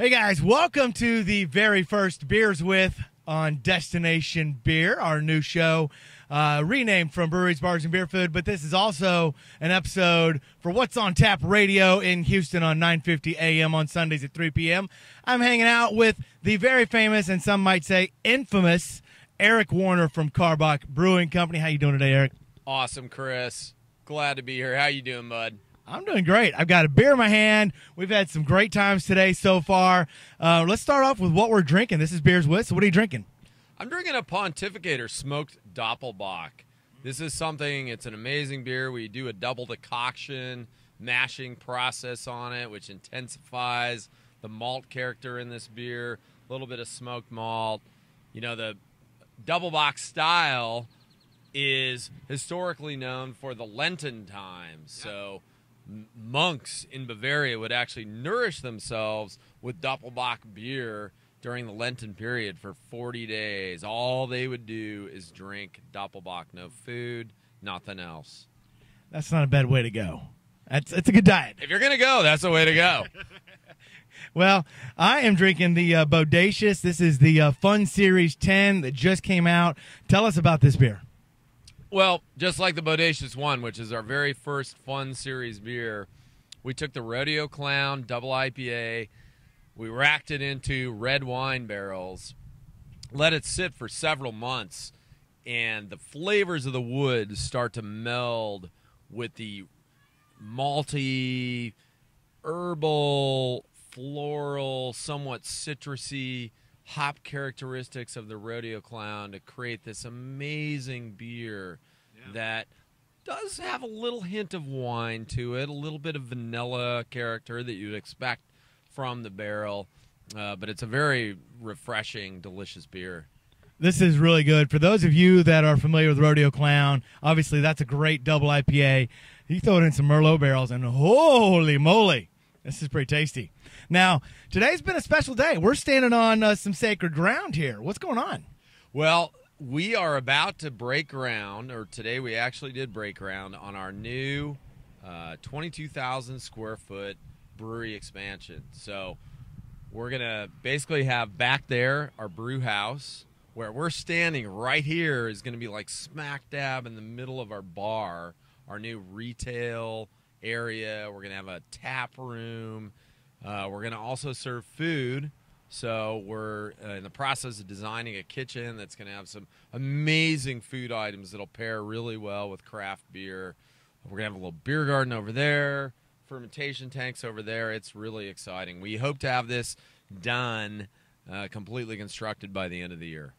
Hey guys, welcome to the very first Beers With on Destination Beer, our new show, renamed from Breweries, Bars, and Beer Food, but this is also an episode for What's on Tap Radio in Houston on 9:50 a.m. on Sundays at 3 p.m. I'm hanging out with the very famous, and some might say infamous, Eric Warner from Karbach Brewing Company. How you doing today, Eric? Awesome, Chris. Glad to be here. How you doing, bud? I'm doing great. I've got a beer in my hand. We've had some great times today so far. Let's start off with what we're drinking. This is Beers With. So what are you drinking? I'm drinking a Pontificator smoked Doppelbock. This is something, it's an amazing beer. We do a double decoction mashing process on it, which intensifies the malt character in this beer. A little bit of smoked malt. You know, the Doppelbock style is historically known for the Lenten times. So monks in Bavaria would actually nourish themselves with Doppelbock beer during the Lenten period for 40 days. All they would do is drink Doppelbock. No food, nothing else. That's not a bad way to go. It's a good diet. If you're going to go, that's the way to go. Well, I am drinking the Bodacious. This is the F.U.N Series 10 that just came out. Tell us about this beer. Well, just like the Bodacious 1, which is our very first F.U.N Series beer, we took the Rodeo Clown Double IPA, we racked it into red wine barrels, let it sit for several months, and the flavors of the wood start to meld with the malty, herbal, floral, somewhat citrusy hop characteristics of the Rodeo Clown to create this amazing beer that does have a little hint of wine to it, a little bit of vanilla character that you'd expect from the barrel, but it's a very refreshing, delicious beer. This is really good. For those of you that are familiar with Rodeo Clown, obviously that's a great double IPA. You throw it in some Merlot barrels, and holy moly, this is pretty tasty. Now, today's been a special day. We're standing on some sacred ground here. What's going on? Well, we are about to break ground, or today we actually did break ground on our new 22,000 square foot brewery expansion. So we're going to basically have back there our brew house. Where we're standing right here is going to be like smack dab in the middle of our bar, our new retail area. We're going to have a tap room. We're going to also serve food. So we're in the process of designing a kitchen that's going to have some amazing food items that'll pair really well with craft beer. We're going to have a little beer garden over there, fermentation tanks over there. It's really exciting. We hope to have this done, completely constructed by the end of the year.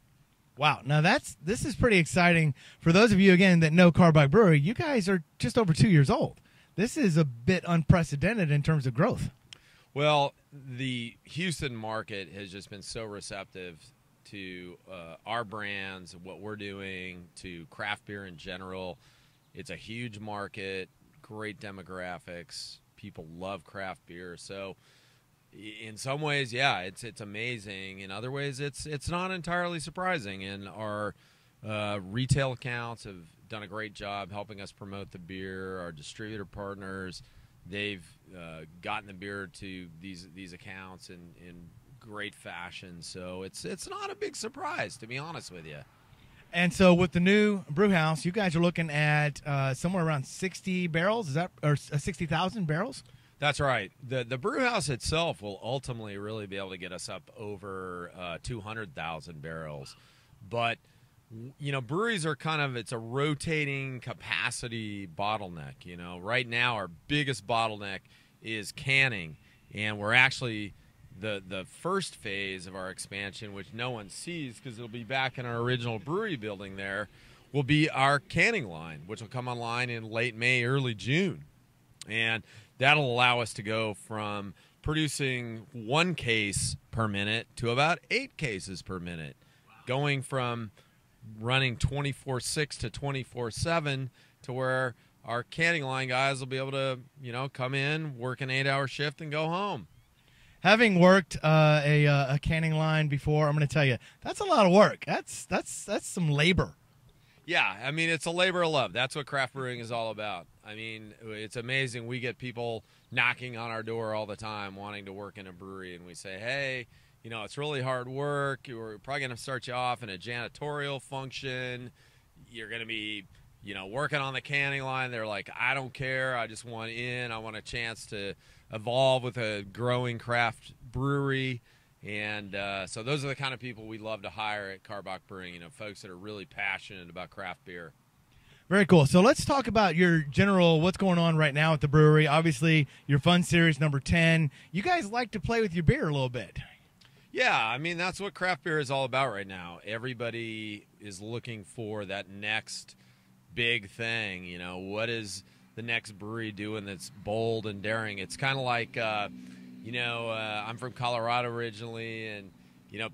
Wow. Now, this is pretty exciting. For those of you, again, that know Karbach Brewery, you guys are just over 2 years old. This is a bit unprecedented in terms of growth. Well, the Houston market has just been so receptive to our brands, what we're doing, to craft beer in general. It's a huge market, great demographics. People love craft beer. So in some ways, yeah, it's amazing. In other ways, it's not entirely surprising. And our retail accounts have done a great job helping us promote the beer. Our distributor partners, they've gotten the beer to these accounts in great fashion. So it's not a big surprise, to be honest with you. And so with the new brew house, you guys are looking at somewhere around 60 barrels, is that, or 60,000 barrels? That's right. The brew house itself will ultimately really be able to get us up over 200,000 barrels. But, you know, breweries are it's a rotating capacity bottleneck. You know, right now our biggest bottleneck is canning, and we're actually the first phase of our expansion, which no one sees because it'll be back in our original brewery building there, will be our canning line, which will come online in late May, early June. And that'll allow us to go from producing 1 case per minute to about 8 cases per minute, going from running 24/6 to 24/7 to where our canning line guys will be able to, you know, come in, work an 8-hour shift, and go home. Having worked a canning line before, I'm going to tell you, that's a lot of work. That's some labor. Yeah, I mean, it's a labor of love. That's what craft brewing is all about. I mean, it's amazing. We get people knocking on our door all the time wanting to work in a brewery, and we say, hey, it's really hard work. We're probably going to start you off in a janitorial function. You're going to be, working on the canning line. They're like, I don't care. I just want in. I want a chance to evolve with a growing craft brewery. And so those are the kind of people we love to hire at Karbach Brewing, folks that are really passionate about craft beer. Very cool. So let's talk about your general, what's going on right now at the brewery. Obviously, your F.U.N series number 10. You guys like to play with your beer a little bit. Yeah, I mean, that's what craft beer is all about right now. Everybody is looking for that next big thing. What is the next brewery doing that's bold and daring? It's kind of like... I'm from Colorado originally, and,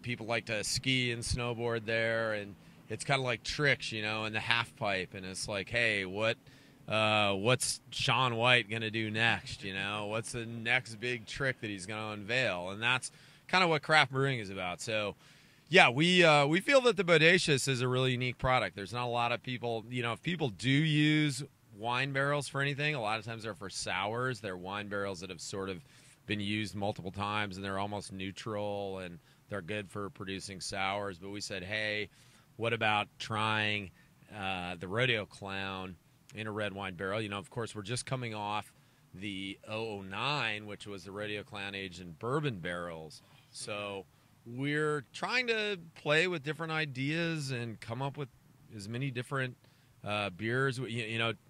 people like to ski and snowboard there, and it's kind of like tricks, in the half pipe, and it's like, hey, what's Shaun White going to do next, What's the next big trick that he's going to unveil? And that's kind of what craft brewing is about. So, yeah, we feel that the Bodacious is a really unique product. There's not a lot of people, if people do use wine barrels for anything, a lot of times they're for sours. They're wine barrels that have sort of been used multiple times, and they're almost neutral, and they're good for producing sours. But we said, hey, what about trying the Rodeo Clown in a red wine barrel? Of course, we're just coming off the 009, which was the Rodeo Clown aged in bourbon barrels. So we're trying to play with different ideas and come up with as many different beers.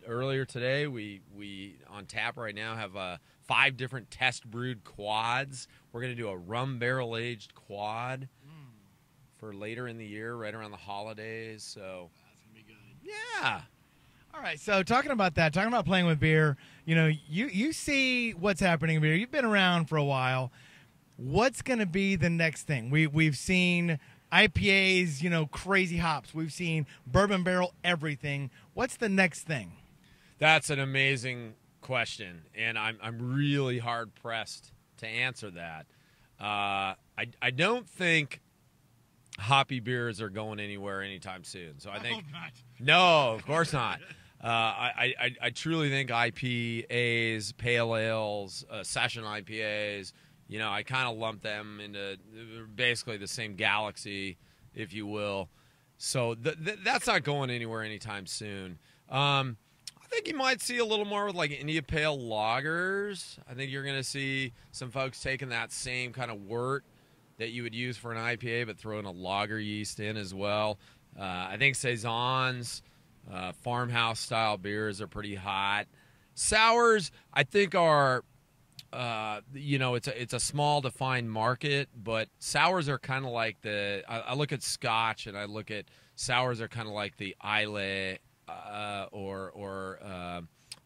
Earlier today, we on tap right now have 5 different test brewed quads. We're going to do a rum barrel aged quad for later in the year, right around the holidays. So that's gonna be good. Yeah. All right. So talking about playing with beer, you see what's happening in beer. You've been around for a while. What's going to be the next thing? We've seen IPAs, crazy hops. We've seen bourbon barrel everything. What's the next thing? That's an amazing question, and I'm really hard pressed to answer that. I don't think hoppy beers are going anywhere anytime soon. So I think no, of course not. I truly think IPAs, pale ales, session IPAs. I kind of lump them into basically the same galaxy, if you will. So that's not going anywhere anytime soon. I think you might see a little more with like India Pale lagers. I think you're going to see some folks taking that same kind of wort that you would use for an IPA, but throwing a lager yeast in as well. I think saisons, farmhouse-style beers are pretty hot. Sours, I think, are, it's a small defined market, but sours are kind of like I look at Scotch and I look at sours are kind of like the Islay or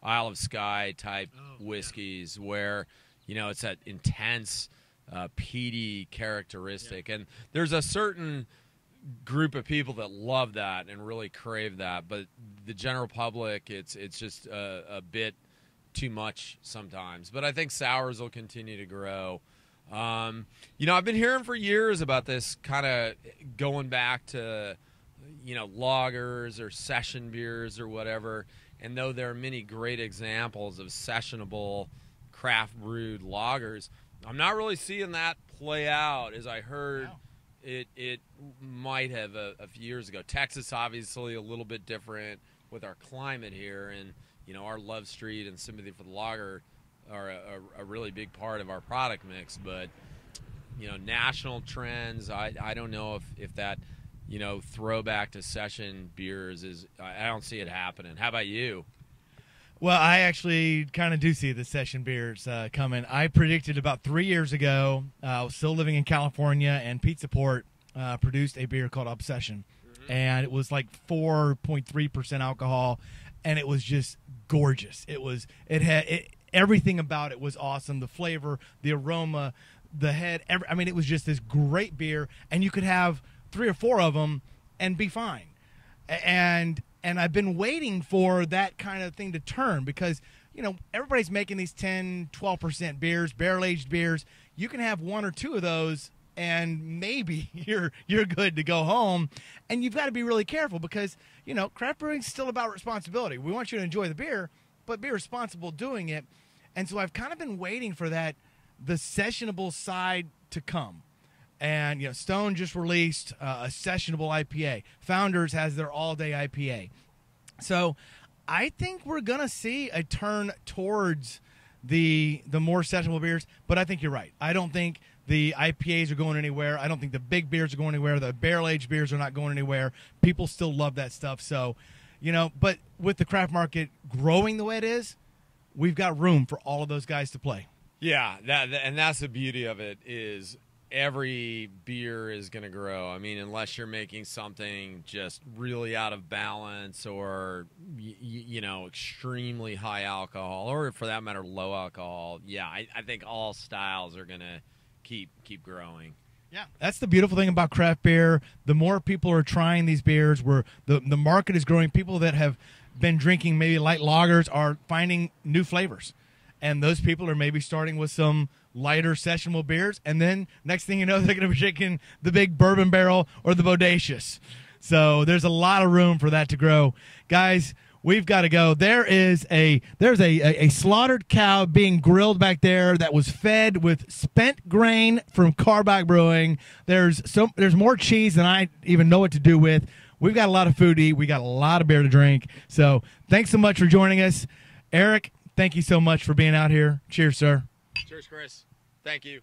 Isle of Skye type whiskeys where, it's that intense peaty characteristic. Yeah. And there's a certain group of people that love that and really crave that, but the general public, it's just a bit too much sometimes. But I think sours will continue to grow. I've been hearing for years about this kind of going back to, lagers or session beers or whatever. And though there are many great examples of sessionable craft brewed lagers, I'm not really seeing that play out as I heard it might have a few years ago. Texas, obviously, a little bit different with our climate here. And, our Love Street and Sympathy for the Lager are a really big part of our product mix. But, national trends, I don't know if that, throwback to session beers I don't see it happening. How about you? Well, I actually kind of do see the session beers coming. I predicted about 3 years ago, I was still living in California, and Pizza Port produced a beer called Obsession. Mm-hmm. And it was like 4.3% alcohol, and it was just gorgeous. It had everything about it was awesome. The flavor, the aroma, the head, it was just this great beer, and you could have 3 or 4 of them and be fine. And I've been waiting for that kind of thing to turn because, everybody's making these 10, 12% beers, barrel-aged beers. You can have 1 or 2 of those and maybe you're good to go home. And you've got to be really careful because, craft brewing is still about responsibility. We want you to enjoy the beer, but be responsible doing it. And so I've kind of been waiting for the sessionable side to come. And, Stone just released a sessionable IPA. Founders has their all-day IPA. So I think we're going to see a turn towards the more sessionable beers, but I think you're right. I don't think the IPAs are going anywhere. I don't think the big beers are going anywhere. The barrel-aged beers are not going anywhere. People still love that stuff. So, but with the craft market growing the way it is, we've got room for all of those guys to play. Yeah, and that's the beauty of it is every beer is going to grow. I mean, unless you're making something just really out of balance or, extremely high alcohol or, for that matter, low alcohol. Yeah, I think all styles are going to keep growing. Yeah, that's the beautiful thing about craft beer. The more people are trying these beers, where the market is growing, people that have been drinking maybe light lagers are finding new flavors. And those people are maybe starting with some lighter sessionable beers, and then next thing you know, they're going to be drinking the big bourbon barrel or the bodacious. So there's a lot of room for that to grow. Guys, we've got to go. There's a slaughtered cow being grilled back there that was fed with spent grain from Karbach Brewing. There's more cheese than I even know what to do with. We've got a lot of food to eat. We got a lot of beer to drink. So thanks so much for joining us. Eric, thank you so much for being out here. Cheers, sir. Cheers, Chris. Thank you.